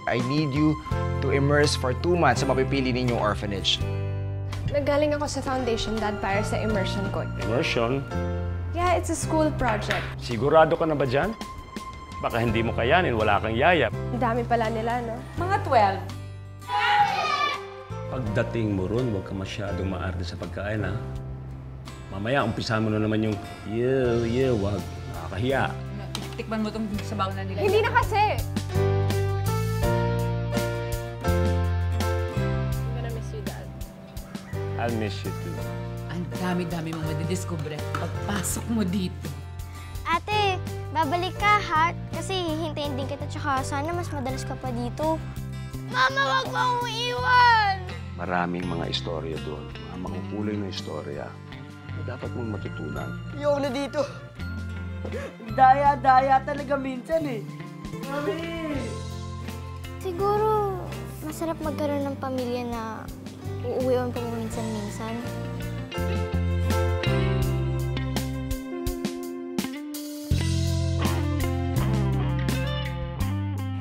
I need you to immerse for 2 months sa mapipili ninyong orphanage. Nagaling ako sa foundation, Dad, para sa immersion ko. Immersion? Yeah, it's a school project. Sigurado ka na ba dyan? Baka hindi mo kayanin, wala kang yaya. Ang dami pala nila, no? Mga 12. Pagdating mo ron, huwag ka masyadong maarte sa pagkain, ha? Mamaya, umpisa mo na naman yung wag. Nakakahiya. Tikman mo itong sabaw na nila. Hindi na kasi! I'm gonna miss you, Dad. I'll miss you too. Ang dami-dami mong madidiscover pagpasok mo dito. Ate, babalik ka, ha? Kasi hihintayin din kita, tsaka sana mas madalas ka pa dito. Mama, wag mo akong iwan! Maraming mga istorya doon. Mga makukulay na istorya na dapat mong matutunan. Ayoko na dito. Daya-daya talaga minsan eh. Mami! Siguro, masarap magkaroon ng pamilya na uuwiwan pa minsan-minsan.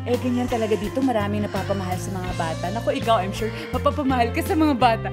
Eh, ganyan talaga dito. Maraming napapamahal sa mga bata. Naku, ikaw, I'm sure, mapapamahal ka sa mga bata.